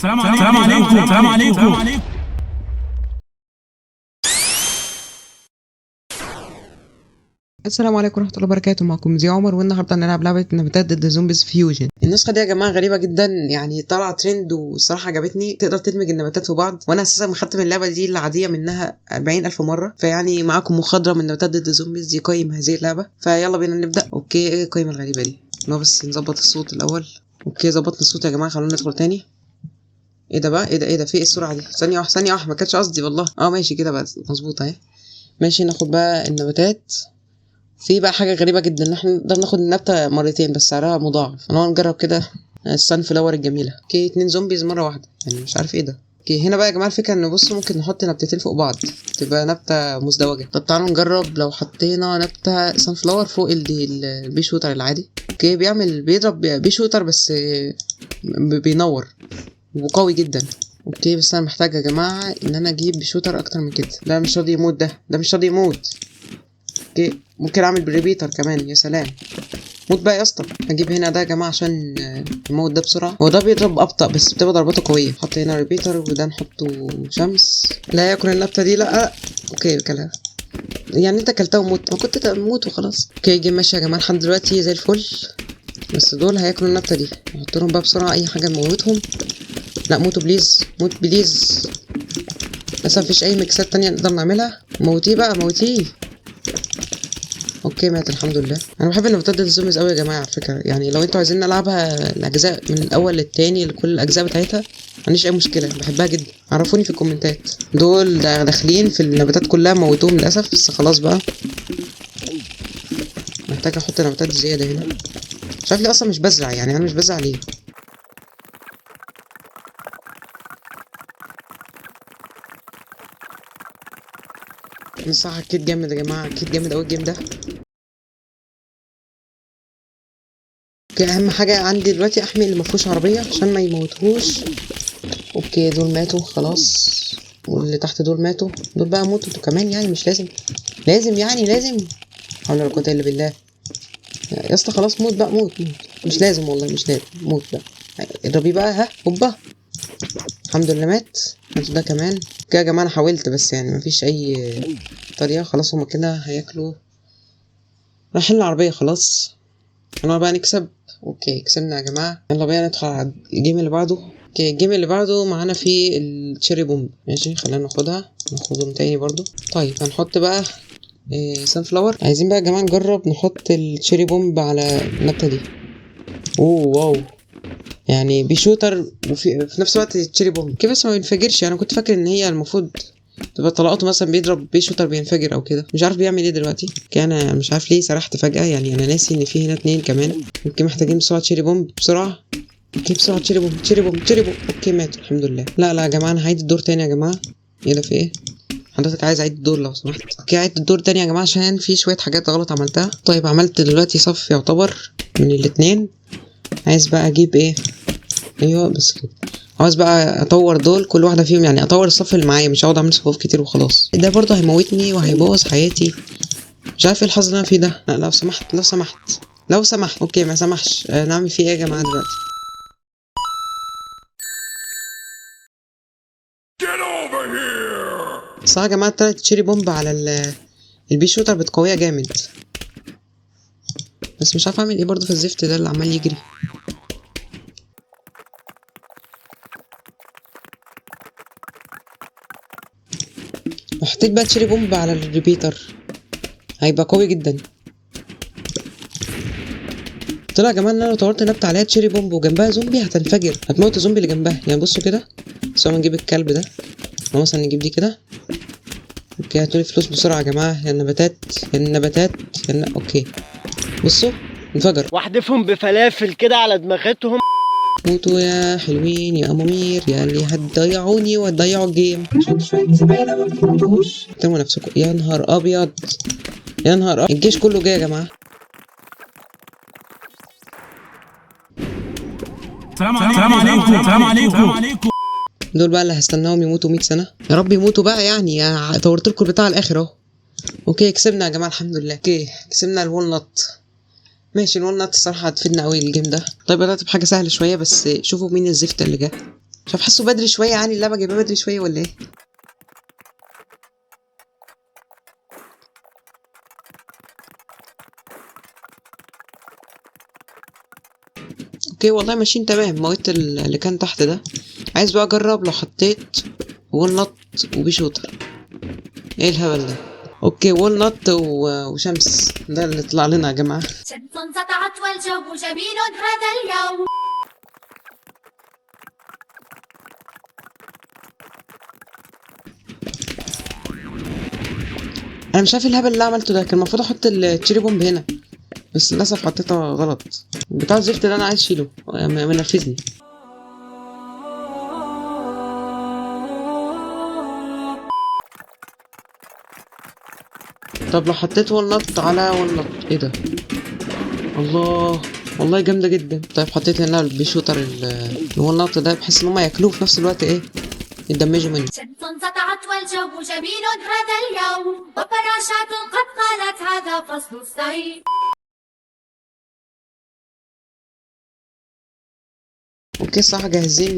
السلام عليكم. السلام عليكم. السلام عليكم ورحمة الله وبركاته. معكم زي عمر، والنهارده هنلعب لعبة نباتات ضد زومبيز فيوجن. النسخة دي يا جماعة غريبة جدا، يعني طالعة ترند والصراحة عجبتني. تقدر تدمج النباتات في بعض، وانا اساسا مختم اللعبة دي العادية منها 40,000 مرة. فيعني معاكم مخضرم من نباتات ضد زومبيز يقيم هذه اللعبة. فيلا بينا نبدأ. اوكي، ايه القيمة الغريبة دي؟ ما بس نظبط الصوت الأول. اوكي ظبطنا الصوت يا جماعة، خلونا ندخل تاني. ايه ده بقى؟ ايه ده في ايه السرعة دي؟ ثانية واحدة ما كانتش قصدي والله. ماشي كده بقى مظبوط اهي. ماشي ناخد بقى النباتات. في بقى حاجة غريبة جدا، ان احنا نقدر ناخد النبتة مرتين بس سعرها مضاعف. انا نجرب كده. السان فلاور الجميلة. اوكي 2 زومبيز مرة واحدة، يعني مش عارف ايه ده. اوكي هنا بقى يا جماعة الفكرة ان بصوا ممكن نحط نبتتين فوق بعض تبقى نبتة مزدوجة. طب تعالوا نجرب لو حطينا نبتة سان فلاور فوق البي شوتر العادي. اوكي بيضرب بي شوتر بس بينور وقوي جدا. اوكي بس انا محتاج يا جماعة ان انا اجيب بشوتر اكتر من كده. ده مش راضي يموت، ده مش راضي يموت. اوكي ممكن اعمل بريبيتر كمان. يا سلام، موت بقى يا اسطى. هجيب هنا ده يا جماعه عشان يموت ده بسرعه. هو ده بيضرب ابطا بس بتبقى ضرباته قويه. نحط هنا ريبيتر، وده نحطه شمس. لا ياكل النبته دي، لا. اوكي كلها، يعني انت كلتها وموت، ما كنت تموت وخلاص. اوكي جيم ماشي يا جماعه لحد دلوقتي زي الفل. بس دول هياكلوا النبته دي. نحط لهم بقى بسرعه اي حاجه نموتهم. لا موتوا بليز، موت بليز. بس مفيش اي ميكسات تانية نقدر نعملها. موتيه بقى موتيه. اوكي مات الحمد لله. انا بحب النباتات ضد الزومبيز قوي يا جماعه على فكره. يعني لو انتوا عايزين نلعبها الاجزاء من الاول للتاني لكل الاجزاء بتاعتها، ما عنديش اي مشكله، بحبها جدا. عرفوني في الكومنتات. دول داخلين في النباتات كلها موتوهم للاسف، بس خلاص بقى. محتاج احط نباتات زياده هنا. مش عارف ليه اصلا مش بزرع، يعني انا مش بزرع ليه. صح اكيد جامد يا جماعه، اكيد جامد قوي الجيم ده. اوكي اهم حاجه عندي دلوقتي احمي اللي مفيهوش عربيه عشان ما يموتهوش. اوكي دول ماتوا خلاص، واللي تحت دول ماتوا. دول بقى موتوا انتوا كمان، يعني مش لازم. لازم. حول ولا قوه الا بالله. يا اسطى خلاص موت بقى، موت. مش لازم والله، مش لازم. موت بقى. اضربيه بقى. ها هوبا. الحمد لله مات. مات ده كمان. كده يا جماعه انا حاولت بس يعني مفيش اي طريقه. خلاص هما كده هياكلوا. رايحين العربيه خلاص. هنقعد بقى نكسب. اوكي كسبنا يا جماعه. يلا بينا ندخل على الجيم اللي بعده. اوكي الجيم اللي بعده معانا فيه التشيري بومب. ماشي خلينا ناخدهم تاني برضو. طيب هنحط بقى سان فلاور. عايزين بقى يا جماعه نجرب نحط التشيري بومب على النبته دي. واو، يعني بيشوتر في نفس الوقت التشيري بومب كيف بس ما بينفجرش. انا كنت فاكر ان هي المفروض تبقى طلقاته مثلا بيضرب بيشوتر بينفجر او كده. مش عارف بيعمل ايه دلوقتي. اوكي انا مش عارف ليه سرحت فجأة، يعني انا ناسي ان في هنا 2 كمان. اوكي محتاجين بسرعة تشيري بومب بسرعة. اوكي بسرعة تشيري بومب. اوكي ماتوا الحمد لله. لا يا جماعة انا هعيد الدور تاني يا جماعة. ايه ده في ايه؟ حضرتك عايز اعيد الدور لو سمحت؟ اوكي عيد الدور تاني يا جماعة عشان في شوية حاجات غلط عملتها. طيب عملت دلوقتي صف يعتبر من الاتنين. عايز بقى اجيب ايه؟ ايوه بس كده. عاوز بقى اطور دول كل واحده فيهم، يعني اطور الصف اللي معايا، مش هقعد اعمل صفوف كتير وخلاص. ده برضه هيموتني وهيبوظ حياتي. مش عارف ايه الحظ اللي انا فيه ده. لا لو سمحت. اوكي ما سمحش. نعمل فيه ايه يا جماعه دلوقتي؟ صح يا جماعه طلعت تشيري بومب على البي شوتر بتقويها جامد. بس مش عارف اعمل ايه برضه في الزفت ده اللي عمال يجري. وحطيت بقى تشيري بومب على الريبيتر هيبقى قوي جدا. طلع يا جماعه ان انا لو طورت نبته عليها تشيري بومب وجنبها زومبي هتنفجر، هتموت الزومبي اللي جنبها. يعني بصوا كده. بس هو نجيب الكلب ده، او مثلا نجيب دي كده. اوكي هاتولي فلوس بسرعه يا جماعه. يا النباتات اوكي بصوا انفجر. واحدفهم بفلافل كده على دماغتهم. موتوا يا حلوين يا امامير يا اللي هتضيعوني وتضيعوا الجيم. عشان شويه زباله ما بتموتوش. احترموا نفسكم. يا نهار ابيض. الجيش كله جاي يا جماعه. السلام عليكم. دول بقى اللي هستناهم يموتوا 100 سنه. يا رب يموتوا بقى، يعني طورت لكم البتاع على الاخر اهو. اوكي كسبنا يا جماعه الحمد لله. اوكي كسبنا الولنت. ماشي الولنت الصراحه هتفيدنا قوي الجيم ده. طيب بدات بحاجه سهله شويه، بس شوفوا مين الزفت اللي جه. مش عارف، حاسه بدري شويه، يعني اللعبه جايبها بدري شويه ولا ايه؟ اوكي والله ماشيين تمام. موت اللي كان تحت ده. عايز بقى اجرب لو حطيت وول نط وبيشوتر. ايه الهبل ده؟ اوكي وول نط وشمس ده اللي طلع لنا يا جماعه. شمس سطعت والجو جميل هذا اليوم. انا مش عارف الهبل اللي عملته ده، كان المفروض احط التشيري بومب هنا، بس للاسف حطيتها غلط. بتاع الزفت ده انا عايز اشيله، منرفزني. طب لو حطيت وول نط على وول نط، ايه ده؟ الله، والله جامده جدا. طيب حطيت هنا البيشوتر الوول نط ده، بحيث ان هم ياكلوه في نفس الوقت ايه، يدمجوا منه. شمس سطعت والجو جميل هذا اليوم، وفراشات قد قالت هذا فصل الصيف. اوكي صح، جاهزين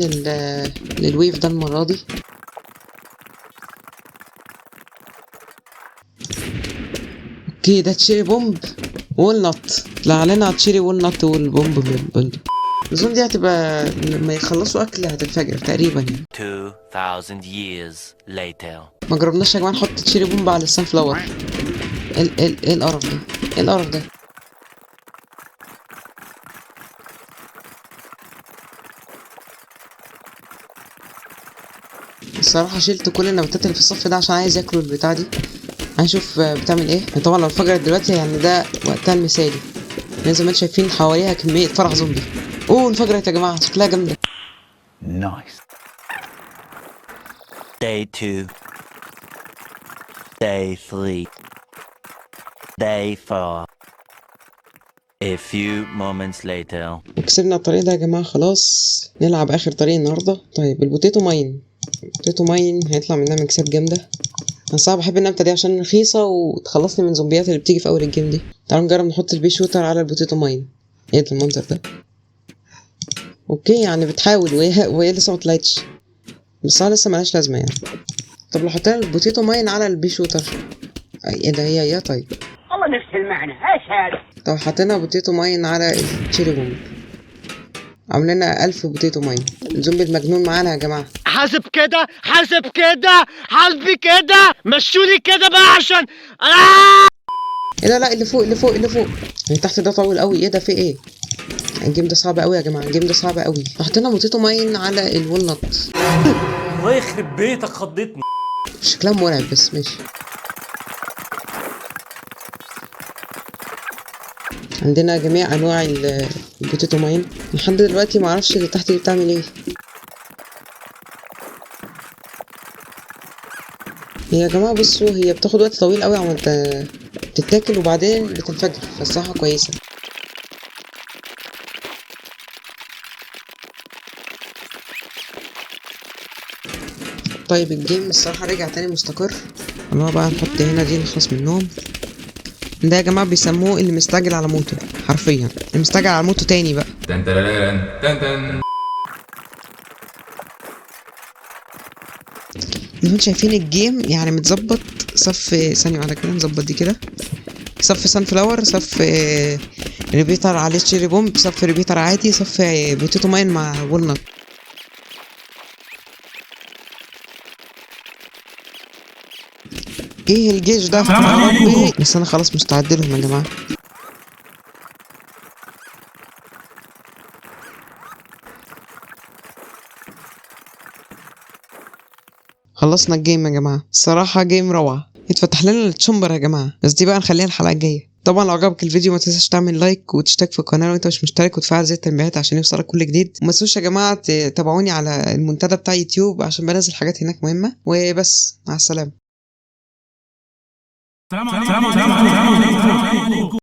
للويف ده المره دي. اوكي ده تشيري بومب وول نط، طلع لنا تشيري وول نط والبومب من البندق. اظن دي هتبقى لما يخلصوا اكل هتنفجر تقريبا يعني. 2000 years later. ما جربناش يا جماعه نحط تشيري بومب على السان فلاور. ايه القرف ده؟ ايه القرف ده؟ الصراحه شلت كل النباتات اللي في الصف ده عشان عايز ياكلوا البتاع دي. هنشوف بتعمل ايه. طبعا لو انفجرت دلوقتي يعني ده وقتها المثالي، لان زي ما انتم شايفين حواليها كميه فرح زومبي. اوه انفجرت يا جماعه، شكلها جامده. Nice. Day 2. Day 3. Day 4. A few moments later. وكسبنا الطريق ده يا جماعه خلاص. نلعب اخر طريق النهارده. طيب البوتيتو ماين، البوتيتو ماين هيطلع منها مكسات جامده. انا صعب بحب النبته دي عشان رخيصه وتخلصني من الزومبيات اللي بتيجي في اول الجيم دي. تعالوا نجرب نحط البي شوتر على البوتيتو ماين. ايه ده المنظر ده؟ اوكي يعني بتحاول وهي لسه ما طلعتش، بس هي لسه ملهاش لازمه يعني. طب لو حطينا البوتيتو ماين على البي شوتر، ايه ده؟ هي طيب والله نفس المعنى، ايش هذا؟ لو حطينا بوتيتو ماين على التشيري بومب، عاملين 1000 بوتيتو ماين. الزومبي المجنون معانا يا جماعه. حاسب كده، حاسب كده، حاسبي كده، مشولي كده بقى عشان ايه ده؟ لا اللي فوق اللي فوق اللي فوق، اللي تحت ده طويل قوي. ايه ده؟ في ايه؟ الجيم ده صعب قوي يا جماعه، الجيم ده صعب قوي. حطينا بوتيتو ماين على الوول نت. الله يخرب بيتك، خضتني. شكلها مرعب بس ماشي. عندنا جميع انواع البوتيتو ماين. لحد دلوقتي معرفش اللي تحت دي بتعمل ايه. هي يا جماعه بصوا، هي بتاخد وقت طويل قوي عم تتاكل وبعدين بتنفجر، فالصراحه كويسه. طيب الجيم الصراحه رجع تاني مستقر. انا بقى نحط هنا دي نخلص منهم. ده يا جماعه بيسموه اللي مستعجل على موته، حرفيا اللي مستعجل على موته تاني بقى. تن تن تن تن. زي ما انتم شايفين الجيم يعني متظبط. صف ثانيه واحده كده، نظبط دي كده. صف سان فلاور، صف ريبيتر عليه تشيري بومب، صف ريبيتر عادي، صف بوتيتو ماين مع وولنت. ايه الجيش ده؟ السلام عليكم. بس انا خلاص مستعد لهم يا جماعه. خلصنا الجيم يا جماعه، الصراحه جيم روعه. اتفتح لنا التشمبر يا جماعه، بس دي بقى نخليها الحلقه الجايه. طبعا لو عجبك الفيديو ما تنساش تعمل لايك وتشترك في القناه لو انت مش مشترك، وتفعل زر التنبيهات عشان يوصلك كل جديد. وما تنسوش يا جماعه تتابعوني على المنتدى بتاع يوتيوب عشان بنزل حاجات هناك مهمه. وبس، مع السلامه. السلام عليكم.